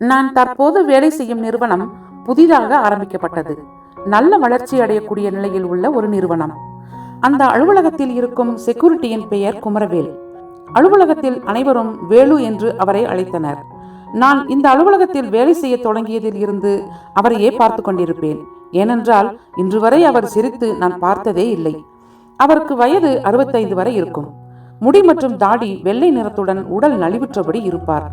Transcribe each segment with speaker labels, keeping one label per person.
Speaker 1: நான் தற்போது வேலை செய்யும் நிறுவனம் புதிதாக ஆரம்பிக்கப்பட்டது. நல்ல வளர்ச்சி அடையக்கூடிய நிலையில் உள்ள ஒரு நிறுவனம். அந்த அலுவலகத்தில் இருக்கும் செக்யூரிட்டியின் பெயர் குமரவேல். அலுவலகத்தில் அனைவரும் வேலு என்று அவரை அழைத்தனர். நான் இந்த அலுவலகத்தில் வேலை செய்ய தொடங்கியதில் இருந்து அவரையே பார்த்து கொண்டிருப்பேன். ஏனென்றால் இன்று வரை அவர் சிரித்து நான் பார்த்ததே இல்லை. அவருக்கு வயது 65 வரை இருக்கும். முடி மற்றும் தாடி வெள்ளை நிறத்துடன் உடல் நலிவுற்றபடி இருப்பார்.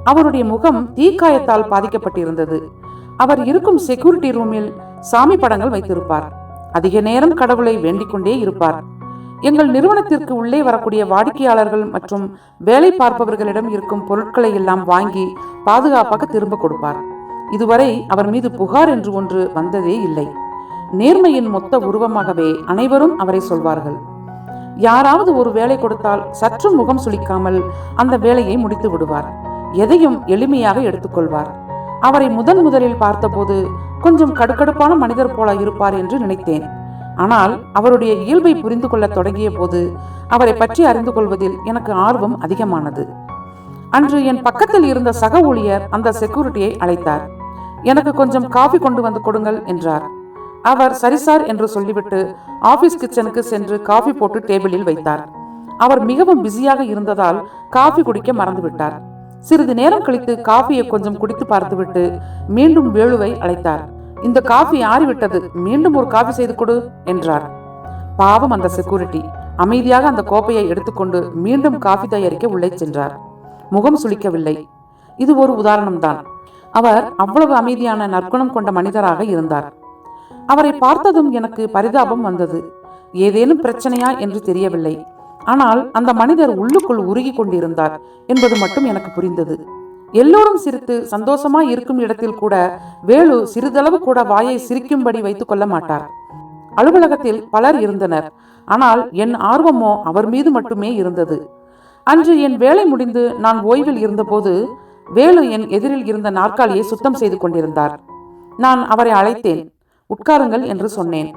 Speaker 1: அவருடைய முகம் தீக்காயத்தால் பாதிக்கப்பட்டிருந்தது. அவர் இருக்கும் செக்யூரிட்டி ரூமில் சாமி படங்கள் வைத்திருப்பார். அதிக நேரம் கடவுளை வேண்டிக் கொண்டே இருப்பார். எங்கள் நிறுவனத்திற்கு உள்ளே வரக்கூடிய வாடிக்கையாளர்கள் மற்றும் வேலை பார்ப்பவர்களிடம் இருக்கும் பொருட்களை எல்லாம் வாங்கி பாதுகாப்பாக திரும்ப கொடுப்பார். இதுவரை அவர் மீது புகார் என்று ஒன்று வந்ததே இல்லை. நேர்மையின் மொத்த உருவமாகவே அனைவரும் அவரை சொல்வார்கள். யாராவது ஒரு வேலை கொடுத்தால் சற்று முகம் சுளிக்காமல் அந்த வேலையை முடித்து விடுவார். எதையும் எளிமையாக எடுத்துக்கொள்வார். அவரை முதலில் பார்த்தபோது கொஞ்சம் கடுக்கடுப்பான மனிதர் போல இருப்பார் என்று நினைத்தேன். ஆனால் அவருடைய இயல்பை புரிந்து கொள்ள தொடங்கிய போது அவரை பற்றி அறிந்து கொள்வதில் எனக்கு ஆர்வம் அதிகமானது. அன்று என் பக்கத்தில் இருந்த சக ஊழியர் அந்த செக்யூரிட்டியை அழைத்தார். எனக்கு கொஞ்சம் காஃபி கொண்டு வந்து கொடுங்கள் என்றார். அவர் சரி சார் என்று சொல்லிவிட்டு ஆபீஸ் கிச்சனுக்கு சென்று காஃபி போட்டு டேபிளில் வைத்தார். அவர் மிகவும் பிஸியாக இருந்ததால் காஃபி குடிக்க மறந்துவிட்டார். சிறிது நேரம் கழித்து காஃபியை கொஞ்சம் குடித்து பார்த்துவிட்டு மீண்டும் வேலுவை அழைத்தார். இந்த காஃபி ஆறிவிட்டது, மீண்டும் ஒரு காஃபி செய்து கொடு என்றார். பாவம் அந்த செக்யூரிட்டி அமைதியாக அந்த கோப்பையை எடுத்துக்கொண்டு மீண்டும் காஃபி தயாரிக்க உள்ளே சென்றார். முகம் சுளிக்கவில்லை. இது ஒரு உதாரணம்தான். அவர் அவ்வளவு அமைதியான நற்குணம் கொண்ட மனிதராக இருந்தார். அவரை பார்த்ததும் எனக்கு பரிதாபம் வந்தது. ஏதேனும் பிரச்சனையா என்று தெரியவில்லை. ஆனால் அந்த மனிதர் உள்ளுக்குள் உருகி கொண்டிருந்தார் என்பது மட்டும் எனக்கு புரிந்தது. எல்லோரும் சிரித்து சந்தோஷமாய் இருக்கும் இடத்தில் கூட வேலு சிறிதளவு கூட வாயை சிரிக்கும்படி வைத்துக் கொள்ள மாட்டார். அலுவலகத்தில் பலர் இருந்தனர். ஆனால் என் ஆர்வமோ அவர் மீது மட்டுமே இருந்தது. அன்று என் வேலை முடிந்து நான் ஓய்வில் இருந்தபோது வேலு என் எதிரில் இருந்த நாற்காலியை சுத்தம் செய்து கொண்டிருந்தார். நான் அவரை அழைத்தேன். உட்காருங்கள் என்று சொன்னேன்.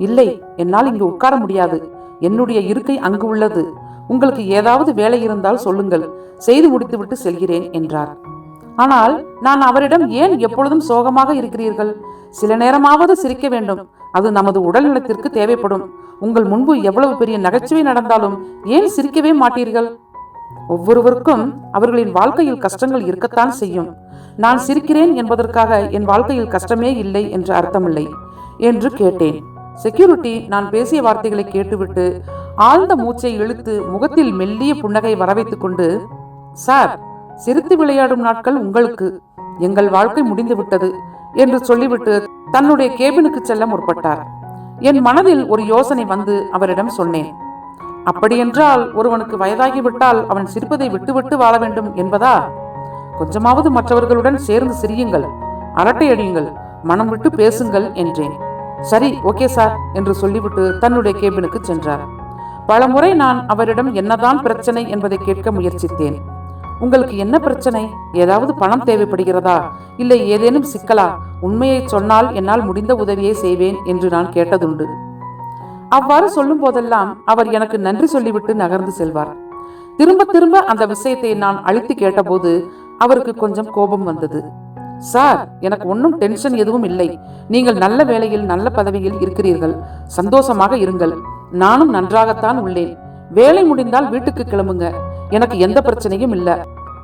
Speaker 1: இல்லை, என்னால் இங்கு உட்கார முடியாது. என்னுடைய இருக்கை அங்கு உள்ளது. உங்களுக்கு ஏதாவது வேலை இருந்தால் சொல்லுங்கள், செய்து முடித்துவிட்டு செல்கிறேன் என்றார். ஆனால் நான் அவரிடம், ஏன் எப்பொழுதும் சோகமாக இருக்கிறீர்கள்? சில நேரமாவது சிரிக்க வேண்டும். அது நமது உடல் நலத்திற்கு தேவைப்படும். உங்கள் முன்பு எவ்வளவு பெரிய நகைச்சுவை நடந்தாலும் ஏன் சிரிக்கவே மாட்டீர்கள்? ஒவ்வொருவருக்கும் அவர்களின் வாழ்க்கையில் கஷ்டங்கள் இருக்கத்தான் செய்யும். நான் சிரிக்கிறேன் என்பதற்காக என் வாழ்க்கையில் கஷ்டமே இல்லை என்று அர்த்தமில்லை என்று கேட்டேன். செக்யூரிட்டி நான் பேசிய வார்த்தைகளை கேட்டுவிட்டு ஆழ்ந்த மூச்சை இழுத்து முகத்தில் மெல்லிய புன்னகை வரவைத்துக் கொண்டு, சார், சிரித்து விளையாடும் நாட்கள் உங்களுக்கு, எங்கள் வாழ்க்கை முடிந்து விட்டது என்று சொல்லிவிட்டு தன்னுடைய கேபினுக்கு செல்ல முற்பட்டார். என் மனதில் ஒரு யோசனை வந்து அவரிடம் சொன்னேன். அப்படியென்றால் ஒருவனுக்கு வயதாகிவிட்டால் அவன் சிரிப்பதை விட்டுவிட்டு வாழ வேண்டும் என்பதா? கொஞ்சமாவது மற்றவர்களுடன் சேர்ந்து சிரியுங்கள், அரட்டை அடியுங்கள், மனம் விட்டு பேசுங்கள் என்றேன். சரி, ஓகே சார் என்று சொல்லிவிட்டு தன்னுடைய கேபினுக்கு சென்றார். பல முறை நான் அவரிடம் என்னதான் பிரச்சனை என்பதை கேட்க முயற்சித்தேன். உங்களுக்கு என்ன பிரச்சனை? ஏதாவது பணம் தேவைப்படுகிறதா? இல்லை ஏதேனும் சிக்கலா? உண்மையை சொன்னால் என்னால் முடிந்த உதவியை செய்வேன் என்று நான் கேட்டதுண்டு. அவ்வாறு சொல்லும் போதெல்லாம் அவர் எனக்கு நன்றி சொல்லிவிட்டு நகர்ந்து செல்வார். திரும்ப திரும்ப அந்த விஷயத்தை நான் அழித்து கேட்டபோது அவருக்கு கொஞ்சம் கோபம் வந்தது. சார், எனக்கு ஒன்றும் டென்ஷன் எதுவும் இல்லை. நீங்கள் நல்ல வேலையில் நல்ல பதவியில் இருக்கிறீர்கள். சந்தோஷமாக இருங்கள். நானும் நன்றாகத்தான் உள்ளேன். வேலை முடிந்தால் வீட்டுக்கு கிளம்புங்க. எனக்கு எந்த பிரச்சனையும் இல்லை.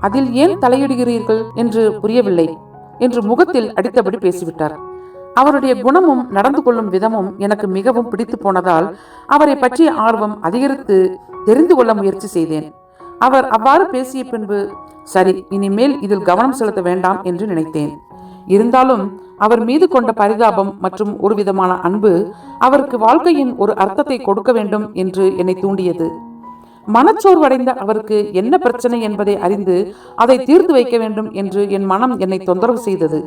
Speaker 1: அதில் ஏன் தலையிடுகிறீர்கள் என்று புரியவில்லை என்று முகத்தில் அடித்தபடி பேசிவிட்டார். அவருடைய குணமும் நடந்து கொள்ளும் விதமும் எனக்கு மிகவும் பிடித்து போனதால் அவரை பற்றிய ஆர்வம் அதிகரித்து தெரிந்து கொள்ள முயற்சி செய்தேன். அவர் அவ்வாறு பேசிய பின்பு, சரி, இனிமேல் இதில் கவனம் செலுத்த வேண்டாம் என்று நினைத்தேன். இருந்தாலும் அவர் மீது கொண்ட பரிதாபம் மற்றும் ஒரு விதமான அன்பு அவருக்கு வாழ்க்கையின் ஒரு அர்த்தத்தை கொடுக்க வேண்டும் என்று என்னை தூண்டியது. மனச்சோர்வடைந்த அவருக்கு என்ன பிரச்சனை என்பதை அறிந்து அதை தீர்த்து வைக்க வேண்டும் என்று என் மனம் என்னை தொந்தரவு செய்தது.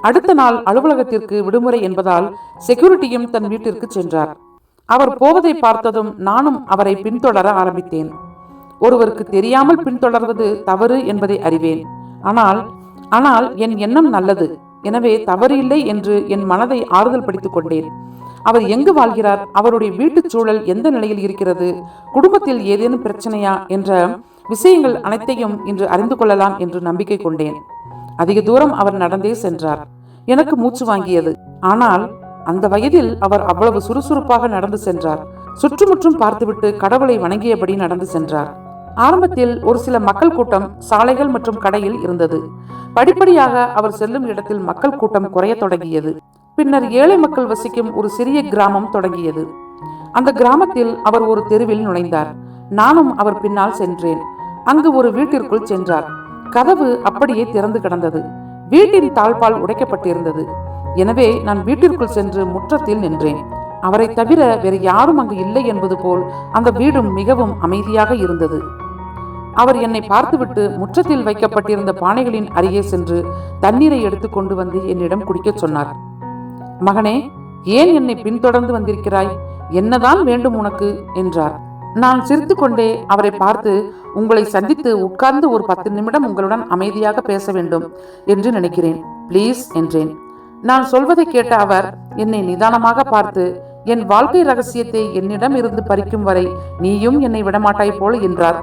Speaker 1: அடுத்த நாள் அலுவலகத்திற்கு விடுமுறை என்பதால் செக்யூரிட்டியும் தன் வீட்டிற்கு சென்றார். அவர் போவதை பார்த்ததும் நானும் அவரை பின்தொடர ஆரம்பித்தேன். ஒருவருக்கு தெரியாமல் பின்தொடர்வது தவறு என்பதை அறிவேன். ஆனால் என் எண்ணம் நல்லது, எனவே தவறு இல்லை என்று என் மனதை ஆறுதல் படுத்திக் கொண்டேன். அவர் எங்கு வாழ்கிறார், அவருடைய வீட்டுச் சூழல் எந்த நிலையில் இருக்கிறது, குடும்பத்தில் ஏதேனும் பிரச்சனையா என்ற விஷயங்கள் அனைத்தையும் இன்று அறிந்து கொள்ளலாம் என்று நம்பிக்கை கொண்டேன். அதிக தூரம் அவர் நடந்தே சென்றார். எனக்கு மூச்சு வாங்கியது. ஆனால் அந்த வயதில் அவர் அவ்வளவு சுறுசுறுப்பாக நடந்து சென்றார். சுற்றுமுற்றும் பார்த்துவிட்டு கடவுளை வணங்கியபடி நடந்து சென்றார். ஆரம்பத்தில் ஒரு சில மக்கள் கூட்டம் சாலைகள் மற்றும் கடையில் இருந்தது. படிப்படியாக அவர் செல்லும் இடத்தில் மக்கள் கூட்டம் குறைய தொடங்கியது. பின்னர் ஏழை மக்கள் வசிக்கும் ஒரு சிறிய கிராமம் தொடங்கியது. அந்த கிராமத்தில் அவர் ஒரு தெருவில் நுழைந்தார். நானும் அவர் பின்னால் சென்றேன். அங்கு ஒரு வீட்டிற்குள் சென்றார். கதவு அப்படியே திறந்து கிடந்தது. வீட்டின் தாழ்பால் உடைக்கப்பட்டிருந்தது. எனவே நான் வீட்டிற்குள் சென்று முற்றத்தில் நின்றேன். அவரை தவிர வேறு யாரும் அங்கு இல்லை என்பது போல் அந்த வீடும் மிகவும் அமைதியாக இருந்தது. அவர் என்னை பார்த்துவிட்டு முற்றத்தில் வைக்கப்பட்டிருந்த பானைகளின் அருகே சென்று தண்ணீரை எடுத்து கொண்டு வந்து என்னிடம் குடிக்கச் சொன்னார். மகனே, ஏன் என்னை பின்தொடர்ந்து வந்திருக்கிறாய்? என்னதான் வேண்டும் உனக்கு என்றார். நான் சிரித்துக்கொண்டே அவரை பார்த்து, உங்களை சந்தித்து உட்கார்ந்து ஒரு 10 நிமிடம் உங்களுடன் அமைதியாக பேச வேண்டும் என்று நினைக்கிறேன், ப்ளீஸ் என்றேன். நான் சொல்வதை கேட்ட அவர் என்னை நிதானமாக பார்த்து, என் வாழ்க்கை ரகசியத்தை என்னிடம் இருந்து பறிக்கும் வரை நீயும் என்னை விடமாட்டாய் போல என்றார்.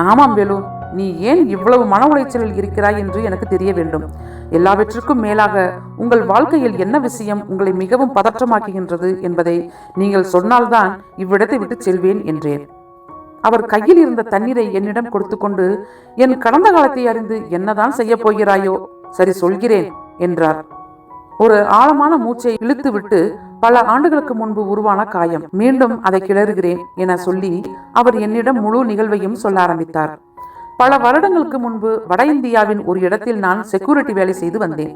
Speaker 1: ஆமாம் வேலு, நீ ஏன் இவ்வளவு மன உளைச்சலில் இருக்கிறாய் என்று எனக்கு தெரிய வேண்டும். எல்லாவற்றிற்கும் மேலாக உங்கள் வாழ்க்கையில் என்ன விஷயம் உங்களை மிகவும் பதற்றமாக்குகின்றது என்பதை நீங்கள் சொன்னால்தான் இவ்விடத்தை விட்டு செல்வேன் என்றேன். அவர் கையில் இருந்த தண்ணீரை என்னிடம் கொடுத்து கொண்டு, என் கடந்த காலத்தை அறிந்து என்னதான் செய்ய போகிறாயோ? சரி, சொல்கிறேன் என்றார். ஒரு ஆழமான மூச்சை இழுத்துவிட்டு, பல ஆண்டுகளுக்கு முன்பு உருவான காயம், மீண்டும் அதை கிளறுகிறேன் என சொல்லி அவர் என்னிடம் முழு நிகழ்வையும் சொல்ல ஆரம்பித்தார். பல வருடங்களுக்கு முன்பு வட இந்தியாவின் ஒரு இடத்தில் நான் செக்யூரிட்டி வேலை செய்து வந்தேன்.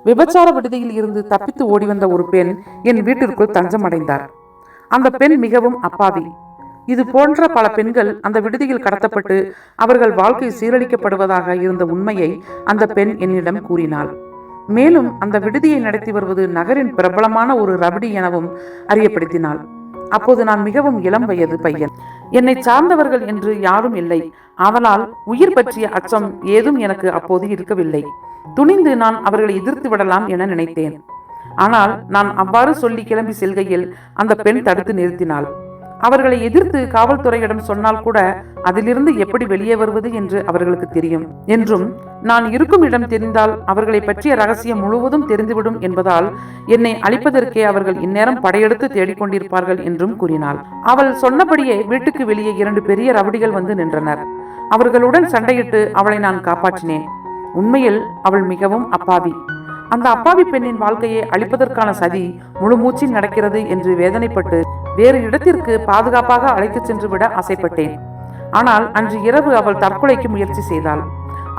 Speaker 1: விபச்சார விடுதியில் இருந்து தப்பித்து ஓடி வந்த ஒரு பெண் என் வீட்டிற்குள் தஞ்சம் அடைந்தார். அந்த பெண் மிகவும் அப்பாவி. இது போன்ற பல பெண்கள் அந்த விடுதியில் கடத்தப்பட்டு அவர்கள் வாழ்க்கை சீரழிக்கப்படுவதாக இருந்த உண்மையை அந்த பெண் என்னிடம் கூறினாள். மேலும் அந்த விடுதியை நடத்தி வருவது நகரின் பிரபலமான ஒரு ரவுடி எனவும் அறியப்படுத்தினாள். அப்போது நான் மிகவும் இளம் வயது பையன். என்னை சார்ந்தவர்கள் என்று யாரும் இல்லை. ஆதலால் உயிர் பற்றிய அச்சம் ஏதும் எனக்கு அப்போது இருக்கவில்லை. துணிந்து நான் அவர்களை எதிர்த்து விடலாம் என நினைத்தேன். ஆனால் நான் அவ்வாறு சொல்லி கிளம்பி செல்கையில் அந்த பெண் தடுத்து நிறுத்தினாள். அவர்களை எதிர்த்து காவல்துறையிடம் சொன்னால் கூட அதிலிருந்து எப்படி வெளியே வருவது என்று அவர்களுக்கு தெரியும் என்றும், நான் இருக்கும் இடம் தெரிந்தால் அவர்களை பற்றிய ரகசியம் முழுவதும் தெரிந்துவிடும் என்பதால் என்னை அழிப்பதற்கே அவர்கள் இந்நேரம் படையெடுத்து தேடிக்கொண்டிருப்பார்கள் என்றும் கூறினாள். அவள் சொன்னபடியே வீட்டுக்கு வெளியே 2 பெரிய ரவுடிகள் வந்து நின்றனர். அவர்களுடன் சண்டையிட்டு அவளை நான் காப்பாற்றினேன். உண்மையில் அவள் மிகவும் அப்பாவி. அந்த அப்பாவி பெண்ணின் வாழ்க்கையை அழிப்பதற்கான சதி முழு மூச்சில் நடக்கிறது என்று வேதனைப்பட்டு வேறு இடத்திற்கு பாதுகாப்பாக அழைத்து சென்று விட ஆசைப்பட்டேன். ஆனால் அன்று இரவு அவள் தற்கொலைக்கு முயற்சி செய்தாள்.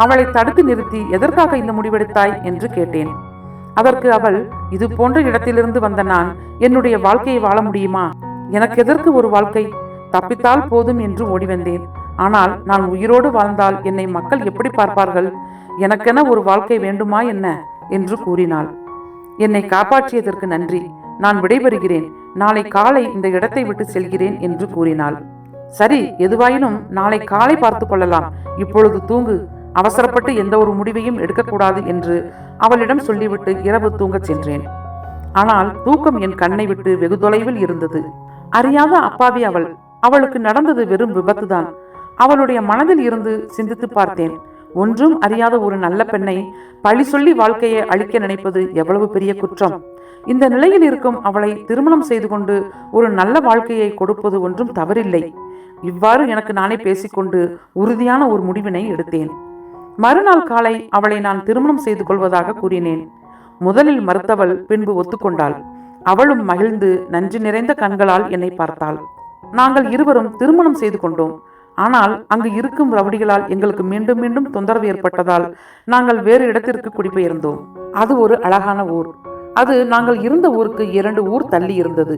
Speaker 1: அவளை தடுத்து நிறுத்தி, எதற்காக இந்த முடிவெடுத்தாய் என்று கேட்டேன். அதற்கு அவள், இது போன்ற இடத்திலிருந்து வந்த நான் என்னுடைய வாழ்க்கையை வாழ முடியுமா? எனக்கு எதற்கு ஒரு வாழ்க்கை? தப்பித்தால் போதும் என்று ஓடி வந்தேன். ஆனால் நான் உயிரோடு வாழ்ந்தால் என்னை மக்கள் எப்படி பார்ப்பார்கள்? எனக்கென ஒரு வாழ்க்கை வேண்டுமா என்ன என்று கூறினாள். என்னை காப்பாற்றியதற்கு நன்றி. நான் விடைபெறுகிறேன். நாளை காலை இந்த இடத்தை விட்டு செல்கிறேன் என்று கூறினாள். சரி, எதுவாயினும் நாளை காலை பார்த்து கொள்ளலாம். இப்பொழுது தூங்கு. அவசரப்பட்டு எந்த ஒரு முடிவையும் எடுக்கக்கூடாது என்று அவளிடம் சொல்லிவிட்டு இரவு தூங்கச் சென்றேன். ஆனால் தூக்கம் என் கண்ணை விட்டு வெகு தொலைவில் இருந்தது. அறியாத அப்பாவி அவள். அவளுக்கு நடந்தது வெறும் விபத்துதான். அவளுடைய மனதில் இருந்து சிந்தித்து பார்த்தேன். ஒன்றும் அறியாத ஒரு நல்ல பெண்ணை பழி சொல்லி வாழ்க்கையை அழிக்க நினைப்பது எவ்வளவு பெரிய குற்றம். இந்த நிலையில் இருக்கும் அவளை திருமணம் செய்து கொண்டு ஒரு நல்ல வாழ்க்கையை கொடுப்பது ஒன்றும் தவறில்லை. இவ்வாறு எனக்கு நானே பேசிக்கொண்டு உறுதியான ஒரு முடிவினை எடுத்தேன். மறுநாள் காலை அவளை நான் திருமணம் செய்து கொள்வதாக கூறினேன். முதலில் மறுத்தவள் பின்பு ஒத்துக்கொண்டாள். அவளும் மகிழ்ந்து நன்றி நிறைந்த கண்களால் என்னை பார்த்தாள். நாங்கள் இருவரும் திருமணம் செய்து கொண்டோம். ஆனால் அங்கு இருக்கும் ரவுடிகளால் எங்களுக்கு மீண்டும் மீண்டும் தொந்தரவு ஏற்பட்டதால் நாங்கள் வேறு இடத்திற்கு குடிபெயர்ந்தோம். அது ஒரு அழகான ஊர். அது நாங்கள் இருந்த ஊருக்கு 2 ஊர் தள்ளி இருந்தது.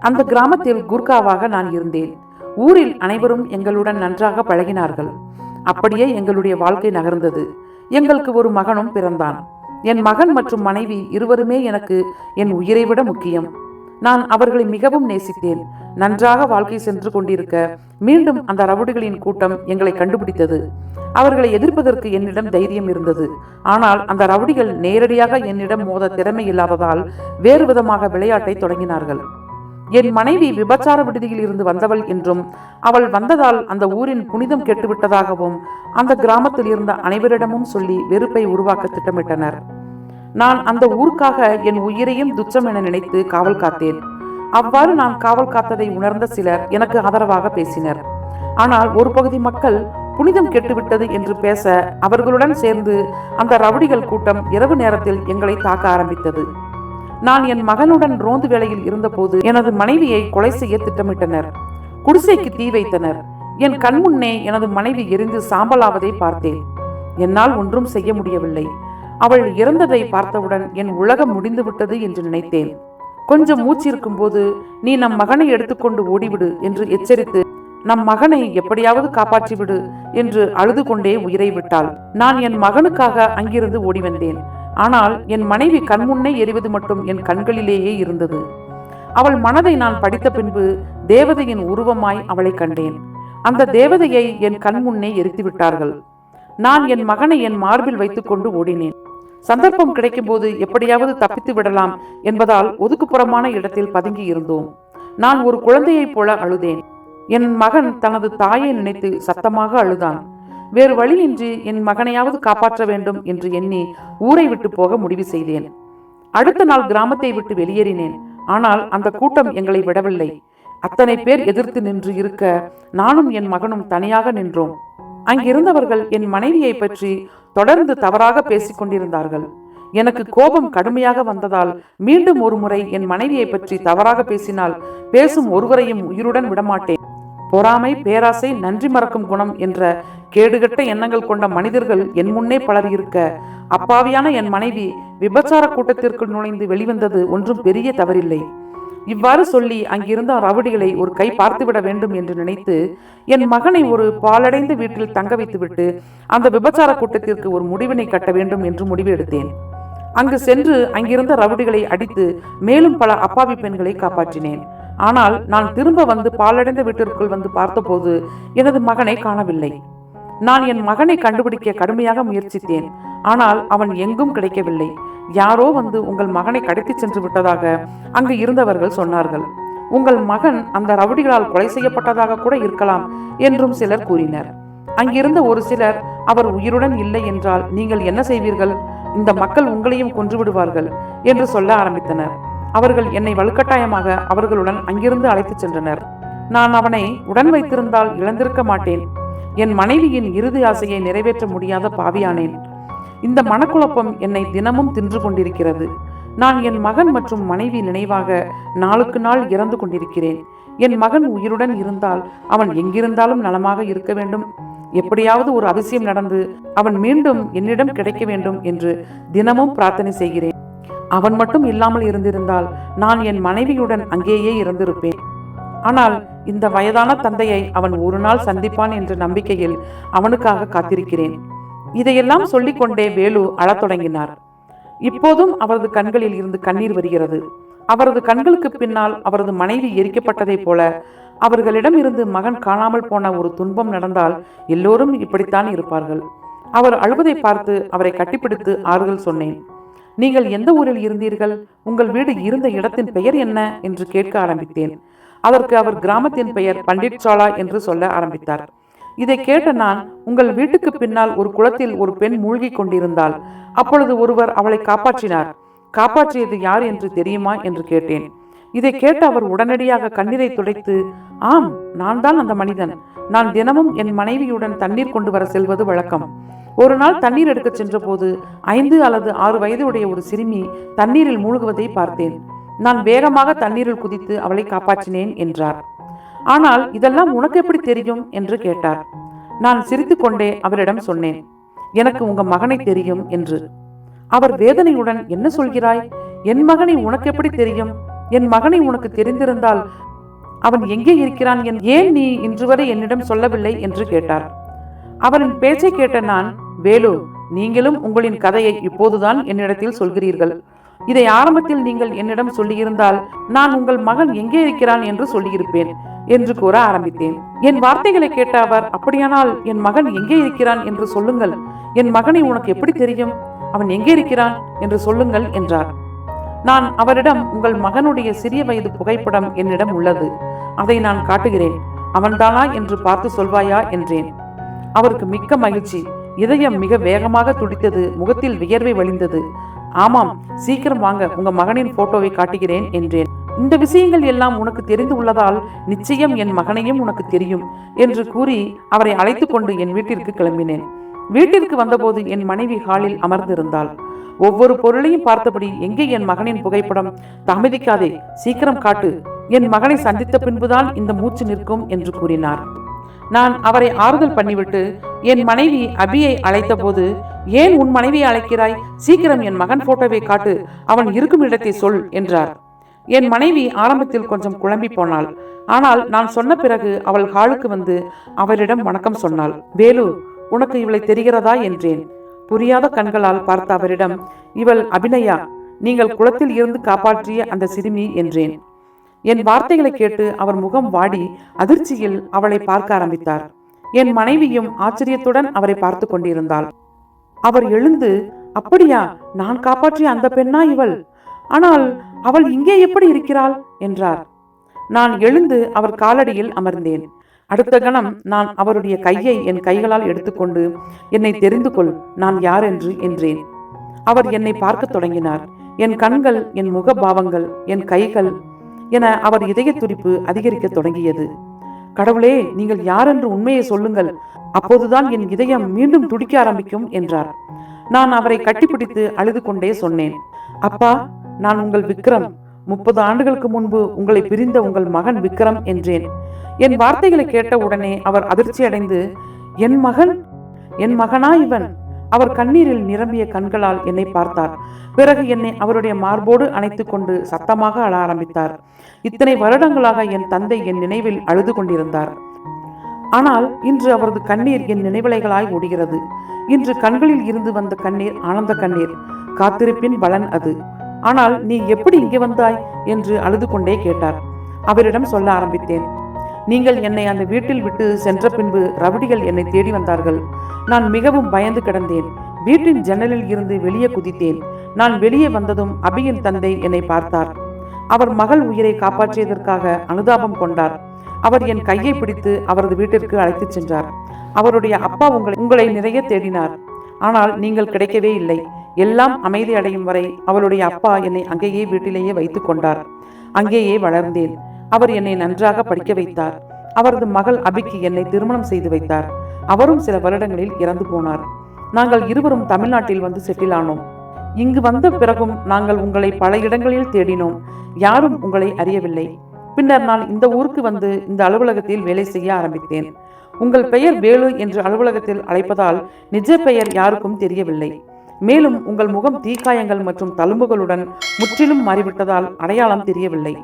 Speaker 1: அந்த கிராமத்தில் குர்காவாக நான் இருந்தேன். ஊரில் அனைவரும் எங்களுடன் நன்றாக பழகினார்கள். அப்படியே எங்களுடைய வாழ்க்கை நகர்ந்தது. எங்களுக்கு ஒரு மகனும் பிறந்தான். என் மகன் மற்றும் மனைவி இருவருமே எனக்கு என் உயிரை விட முக்கியம். நான் அவர்களை மிகவும் நேசித்தேன். நன்றாக வாழ்க்கை சென்று கொண்டிருக்க மீண்டும் அந்த ரவுடிகளின் கூட்டம் எங்களை கண்டுபிடித்தது. அவர்களை எதிர்ப்பதற்கு என்னிடம் தைரியம் இருந்தது. ஆனால் அந்த ரவுடிகள் நேரடியாக என்னிடம் மோத திறமை இல்லாததால் வேறு விதமாக விளையாட்டை தொடங்கினார்கள். என் மனைவி விபச்சார விடுதியில் இருந்து வந்தவள் என்றும் அவள் வந்ததால் அந்த ஊரின் புனிதம் கெட்டுவிட்டதாகவும் அந்த கிராமத்தில் இருந்த அனைவரிடமும் சொல்லி வெறுப்பை உருவாக்க திட்டமிட்டனர். நான் அந்த ஊருக்காக என் உயிரையும் துச்சம் என நினைத்து காவல் காத்தேன். அவ்வாறு நான் காவல் காத்ததை உணர்ந்த சிலர் எனக்கு ஆதரவாக பேசினர். ஆனால் ஒரு பகுதி மக்கள் புனிதம் கெட்டுவிட்டது என்று பேச அவர்களுடன் சேர்ந்து அந்த ரவுடிகள் கூட்டம் இரவு நேரத்தில் எங்களை தாக்க ஆரம்பித்தது. நான் என் மகனுடன் ரோந்து வேளையில் இருந்தபோது எனது மனைவியை கொலை செய்ய திட்டமிட்டனர். குடிசைக்கு தீ வைத்தனர். என் கண்முன்னே எனது மனைவி எரிந்து சாம்பலாவதை பார்த்தேன். என்னால் ஒன்றும் செய்ய முடியவில்லை. அவள் இறந்ததை பார்த்தவுடன் என் உலகம் முடிந்துவிட்டது என்று நினைத்தேன். கொஞ்சம் மூச்சிருக்கும் போது, நீ நம் மகனை எடுத்துக்கொண்டு ஓடிவிடு என்று எச்சரித்து, நம் மகனை எப்படியாவது காப்பாற்றிவிடு என்று அழுது கொண்டே உயிரை விட்டாள். நான் என் மகனுக்காக அங்கிருந்து ஓடி வந்தேன். ஆனால் என் மனைவி கண்முன்னே எரிவது மட்டும் என் கண்களிலேயே இருந்தது. அவள் மனதை நான் படித்த பின்பு தேவதையின் உருவமாய் அவளை கண்டேன். அந்த தேவதையை என் கண்முன்னே எரித்து விட்டார்கள். நான் என் மகனை என் மார்பில் வைத்துக்கொண்டு ஓடினேன். சந்தர்ப்பம் கிடைக்கும் போது எப்படியாவது தப்பித்து விடலாம் என்பதால் ஒதுக்குப்புறமான இடத்தில் பதுங்கி இருந்தோம். நான் ஒரு குழந்தையைப் போல அழுதேன். என் மகன் தனது தாயை நினைத்து சத்தமாக அழுதான். வேறு வழியின்றி என் மகனையாவது காப்பாற்ற வேண்டும் என்று எண்ணி ஊரை விட்டு போக முடிவு செய்தேன். அடுத்த நாள் கிராமத்தை விட்டு வெளியேறினேன். ஆனால் அந்த கூட்டம் எங்களை விடவில்லை. அத்தனை பேர் எதிர்த்து நின்று இருக்க நானும் என் மகனும் தனியாக நின்றோம். அங்கிருந்தவர்கள் என் மனைவியை பற்றி தொடர்ந்து தவறாக பேசிக் கொண்டிருந்தார்கள். எனக்கு கோபம் கடுமையாக வந்ததால் மீண்டும் ஒரு முறை என் மனைவியை பற்றி தவறாக பேசினால் பேசும் ஒருவரையும் உயிருடன் விடமாட்டேன். பொறாமை, பேராசை, நன்றி மறக்கும் குணம் என்ற கேடுகட்ட எண்ணங்கள் கொண்ட மனிதர்கள் என் முன்னே பலர் இருக்க, அப்பாவியான என் மனைவி விபச்சார கூட்டத்திற்குள் நுழைந்து வெளிவந்தது ஒன்றும் பெரிய தவறில்லை. இவ்வாறு சொல்லி அங்கிருந்த ரவுடிகளை ஒரு கை பார்த்துவிட வேண்டும் என்று நினைத்து என் மகனை ஒரு பாலடைந்த வீட்டில் தங்க வைத்துவிட்டு அந்த விபச்சார கூட்டத்திற்கு ஒரு முடிவினை கட்ட வேண்டும் என்று முடிவு எடுத்தேன். அங்கு சென்று அங்கிருந்த ரவுடிகளை அடித்து மேலும் பல அப்பாவி பெண்களை காப்பாற்றினேன். ஆனால் நான் திரும்ப வந்து பாலடைந்த வீட்டிற்குள் வந்து பார்த்தபோது எனது மகனை காணவில்லை. நான் என் மகனை கண்டுபிடிக்க கடுமையாக முயற்சித்தேன். ஆனால் அவன் எங்கும் கிடைக்கவில்லை. யாரோ வந்து உங்கள் மகனை கடத்தி சென்று விட்டதாக அங்கு இருந்தவர்கள் சொன்னார்கள். உங்கள் மகன் அந்த ரவுடிகளால் கொலை செய்யப்பட்டதாக கூட இருக்கலாம் என்றும் சிலர் கூறினர். அங்கிருந்த ஒரு சிலர், அவர் உயிருடன் இல்லை என்றால் நீங்கள் என்ன செய்வீர்கள்? இந்த மக்கள் உங்களையும் கொன்று விடுவார்கள் என்று சொல்ல ஆரம்பித்தனர். அவர்கள் என்னை வலுக்கட்டாயமாக அவர்களுடன் அங்கிருந்து அழைத்துச் சென்றனர். நான் அவனை உடன் வைத்திருந்தால் இழந்திருக்க மாட்டேன். என் மனைவியின் இறுதி ஆசையை நிறைவேற்ற முடியாத பாவியானேன். இந்த மனக்குழப்பம் என்னை தினமும் தின்று கொண்டிருக்கிறது. நான் என் மகன் மற்றும் மனைவி நினைவாக நாளுக்கு நாள் இறந்து கொண்டிருக்கிறேன். என் மகன் உயிருடன் இருந்தால் அவன் எங்கிருந்தாலும் நலமாக இருக்க வேண்டும். எப்படியாவது ஒரு அதிசயம் நடந்து அவன் மீண்டும் என்னிடம் கிடைக்க வேண்டும் என்று தினமும் பிரார்த்தனை செய்கிறேன். அவன் மட்டும் இல்லாமல் இருந்திருந்தால் நான் என் மனைவியுடன் அங்கேயே இருந்திருப்பேன். ஆனால் இந்த வயதான தந்தையை அவன் ஒரு நாள் சந்திப்பான் என்ற நம்பிக்கையில் அவனுக்காக காத்திருக்கிறேன். இதையெல்லாம் சொல்லிக்கொண்டே வேலு அழத் தொடங்கினார். இப்போதும் அவரது கண்களில் இருந்து கண்ணீர் வருகிறது. அவரது கண்களுக்கு பின்னால் அவரது மனைவி எரிக்கப்பட்டதைப் போல அவர்களிடம் இருந்து மகன் காணாமல் போன ஒரு துன்பம் நடந்தால் எல்லோரும் இப்படித்தான் இருப்பார்கள். அவர் அழுவதை பார்த்து அவரை கட்டிப்பிடித்து ஆறுதல் சொன்னேன். நீங்கள் எந்த ஊரில் இருந்தீர்கள்? உங்கள் வீடு இருந்த இடத்தின் பெயர் என்ன என்று கேட்க ஆரம்பித்தேன். அதற்கு அவர் கிராமத்தின் பெயர் பண்டிட் சாலா என்று சொல்ல ஆரம்பித்தார். இதை கேட்ட நான், உங்கள் வீட்டுக்கு பின்னால் ஒரு குளத்தில் ஒரு பெண் மூழ்கி கொண்டிருந்தாள். அப்பொழுது ஒருவர் அவளை காப்பாற்றினார். காப்பாற்றியது யார் என்று தெரியுமா என்று கேட்டேன். இதை கேட்டு அவர் உடனடியாக கண்ணீரை துடைத்து, ஆம், நான் தான் அந்த மனிதன். நான் தினமும் என் மனைவியுடன் தண்ணீர் கொண்டு வர செல்வது வழக்கம். ஒரு நாள் தண்ணீர் எடுக்க சென்ற போது 5 அல்லது 6 வயது உடைய ஒரு சிறுமி தண்ணீரில் மூழ்குவதை பார்த்தேன். நான் வேகமாக தண்ணீரில் குதித்து அவளை காப்பாற்றினேன் என்றார். ஆனால் இதெல்லாம் உனக்கு எப்படி தெரியும் என்று கேட்டார். நான் சிரித்துக்கொண்டே அவரிடம் சொன்னேன், எனக்கு உங்க மகனை தெரியும் என்று. அவர் வேதனையுடன், என்ன சொல்கிறாய்? என் மகனை உனக்கு எப்படி தெரியும்? என் மகனை உனக்கு தெரிந்திருந்தால் அவன் எங்கே இருக்கிறான்? ஏன் நீ இன்று வரை என்னிடம் சொல்லவில்லை என்று கேட்டார். அவரின் பேச்சை கேட்ட நான், வேலு, நீங்களும் உங்களின் கதையை இப்போதுதான் என்னிடத்தில் சொல்கிறீர்கள். இதை ஆரம்பத்தில் நீங்கள் என்னிடம் சொல்லியிருந்தால் நான் உங்கள் மகன் எங்கே இருக்கிறான் என்று சொல்லியிருப்பேன் என்று கூற ஆரம்பித்தேன். என் வார்த்தைகளை கேட்ட அவர், அப்படியானால் என் மகன் எங்கே இருக்கிறான் என்று சொல்லுங்கள். என் மகனை உனக்கு எப்படி தெரியும்? அவன் எங்கே இருக்கிறான் என்று சொல்லுங்கள் என்றார். நான் அவரிடம், உங்கள் மகனுடைய சிறிய வயது புகைப்படம் என்னிடம் உள்ளது, அதை நான் காட்டுகிறேன், அவன்தானா என்று பார்த்து சொல்வாயா என்றேன். அவருக்கு மிக்க மகிழ்ச்சி. இதயம் மிக வேகமாக துடித்தது. முகத்தில் வியர்வை வழிந்தது. ஆமாம், சீக்கிரம் வாங்க, உங்க மகனின் போட்டோவை காட்டுகிறேன் என்றேன். இந்த விஷயங்கள் எல்லாம் உனக்கு தெரிந்து உள்ளதால் நிச்சயம் என் மகனையும் உனக்கு தெரியும் என்று கூறி அவரை அழைத்து கொண்டு என் வீட்டிற்கு கிளம்பினேன். வீட்டிற்கு வந்தபோது என் மனைவி ஹாலில் அமர்ந்திருந்தாள். ஒவ்வொரு பொருளையும் பார்த்தபடி, எங்கே என் மகனின் புகைப்படம்? தாமதிக்காதே, சீக்கிரம் காட்டு, என் மகனை சந்தித்த பின்புதான் இந்த மூச்சு நிற்கும் என்று கூறினார். நான் அவரை ஆறுதல் பண்ணிவிட்டு என் மனைவி அபியை அழைத்த போது, ஏன் உன் மனைவியை அழைக்கிறாய்? சீக்கிரம் என் மகன் போட்டோவை காட்டு, அவன் இருக்கும் இடத்தை சொல் என்றார். என் மனைவி ஆரம்பத்தில் கொஞ்சம் குழம்பி போனாள். ஆனால் நான் சொன்ன பிறகு அவள் ஹாலுக்கு வந்து அவரிடம் வணக்கம் சொன்னாள். வேலு, உனக்கு இவளை தெரிகிறதா என்றேன். புரியாத கண்களால் பார்த்த அவரிடம், இவள் அபிநயா, நீங்கள் குளத்தில் இருந்து காப்பாற்றிய அந்த சிறுமி என்றேன். என் வார்த்தைகளை கேட்டு அவர் முகம் வாடி அதிர்ச்சியில் அவளை பார்க்க ஆரம்பித்தார். என் மனைவியும் ஆச்சரியத்துடன் அவரை பார்த்து கொண்டிருந்தாள். அவர் எழுந்து, அப்படியா, நான் காப்பாற்றிய அந்த பெண்ணா இவள்? ஆனால் அவள் இங்கே எப்படி இருக்கிறாள் என்றார். நான் எழுந்து அவர் காலடியில் அமர்ந்தேன். அடுத்த கணம் நான் அவருடைய கையை என் கைகளால் எடுத்துக்கொண்டு, என்னை தெரிந்து கொள், நான் யார் என்று என்றேன். அவர் என்னை பார்க்க தொடங்கினார். என் கண்கள், என் முகபாவங்கள், என் கைகள் என அவர் இதய துடிப்பு அதிகரிக்க தொடங்கியது. கடவுளே, நீங்கள் யார் என்று உண்மையை சொல்லுங்கள், அப்போதுதான் என் இதயம் மீண்டும் துடிக்க ஆரம்பிக்கும் என்றார். நான் அவரை கட்டிப்பிடித்து அழுது கொண்டே சொன்னேன், அப்பா, நான் உங்கள் விக்ரம், 30 ஆண்டுகளுக்கு முன்பு உங்களை பிரிந்த உங்கள் மகன் விக்ரம் என்றேன். என் வார்த்தைகளை கேட்ட உடனே அவர் அதிர்ச்சி அடைந்து, என் மகன்? என் மகனா இவன்? அவர் கண்ணீரில் நிரம்பிய கண்களால் என்னை பார்த்தார். பிறகு என்னை அவருடைய மார்போடு அணைத்து கொண்டு சத்தமாக அழ ஆரம்பித்தார். இத்தனை வருடங்களாக என் தந்தை என் நினைவில் அழுது கொண்டிருந்தார். ஆனால் இன்று அவரது கண்ணீர் என் நினைவலைகளாய் ஓடுகிறது. இன்று கண்களில் இருந்து வந்த கண்ணீர் ஆனந்த கண்ணீர், காத்திருப்பின் பலன் அது. ஆனால் நீ எப்படி இங்கே வந்தாய் என்று அழுது கொண்டே கேட்டார். அவரிடம் சொல்ல ஆரம்பித்தேன். நீங்கள் என்னை அந்த வீட்டில் விட்டு சென்ற பின்பு ரவுடிகள் என்னை தேடி வந்தார்கள். நான் மிகவும் பயந்து கிடந்தேன். வீட்டின் ஜன்னலில் இருந்து வெளியே குதித்தேன். நான் வெளியே வந்ததும் அபியின் தந்தை என்னை பார்த்தார். அவர் மகள் உயிரை காப்பாற்றியதற்காக அனுதாபம் கொண்டார். அவர் என் கையை பிடித்து அவரது வீட்டிற்கு அழைத்துச் சென்றார். அவருடைய அப்பா உங்களை நிறைய தேடினார். ஆனால் நீங்கள் கிடைக்கவே இல்லை. எல்லாம் அமைதி அடையும் வரை அவளுடைய அப்பா என்னை அங்கேயே வீட்டிலேயே வைத்துக் கொண்டார். அங்கேயே வளர்ந்தேன். அவர் என்னை நன்றாக படிக்க வைத்தார். அவரது மகள் அபிக்கு என்னை திருமணம் செய்து வைத்தார். அவரும் சில வருடங்களில் இறந்து போனார். நாங்கள் இருவரும் தமிழ்நாட்டில் வந்து செட்டில் ஆனோம். இங்கு வந்த பிறகும் நாங்கள் உங்களை பல இடங்களில் தேடினோம். யாரும் உங்களை அறியவில்லை. பின்னர் நான் இந்த ஊருக்கு வந்து இந்த அலுவலகத்தில் வேலை செய்ய ஆரம்பித்தேன். உங்கள் பெயர் வேலு என்று அலுவலகத்தில் அழைப்பதால் நிஜ பெயர் யாருக்கும் தெரியவில்லை. மேலும் உங்கள் முகம் தீக்காயங்கள் மற்றும் தழும்புகளுடன் முற்றிலும் மாறிவிட்டதால் அடையாளம் தெரியவில்லை.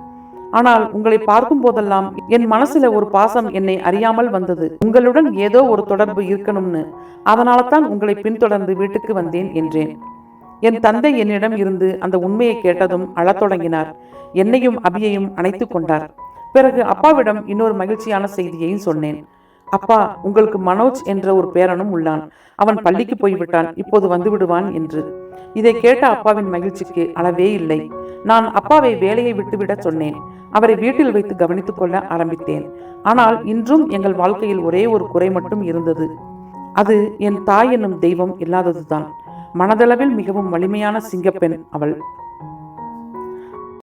Speaker 1: ஆனால் உங்களை பார்க்கும் போதெல்லாம் என் மனசுல ஒரு பாசம் என்னை அறியாமல் வந்தது. உங்களுடன் ஏதோ ஒரு தொடர்பு இருக்கணும்னு. அதனால தான் உங்களை பின்தொடர்ந்து வீட்டுக்கு வந்தேன் என்றேன். என் தந்தை என்னிடம் இருந்து அந்த உண்மையை கேட்டதும் அழத் தொடங்கினார். என்னையும் அபியையும் அணைத்து கொண்டார். பிறகு அப்பாவிடம் இன்னொரு மகிழ்ச்சியான செய்தியையும் சொன்னேன். அப்பா, உங்களுக்கு மனோஜ் என்ற ஒரு பேரனும் உள்ளான். அவன் பள்ளிக்கு போய்விட்டான், இப்போது வந்து விடுவான் என்று. இதை கேட்ட அப்பாவின் மகிழ்ச்சிக்கு அளவே இல்லை. நான் அப்பாவை வேலையை விட்டுவிட சொன்னேன். அவரை வீட்டில் வைத்து கவனித்துக் கொள்ள ஆரம்பித்தேன். ஆனால் இன்றும் எங்கள் வாழ்க்கையில் ஒரே ஒரு குறை மட்டும் இருந்தது. அது என் தாய் என்னும் தெய்வம் இல்லாததுதான். மனதளவில் மிகவும் வலிமையான சிங்கப்பெண் அவள்.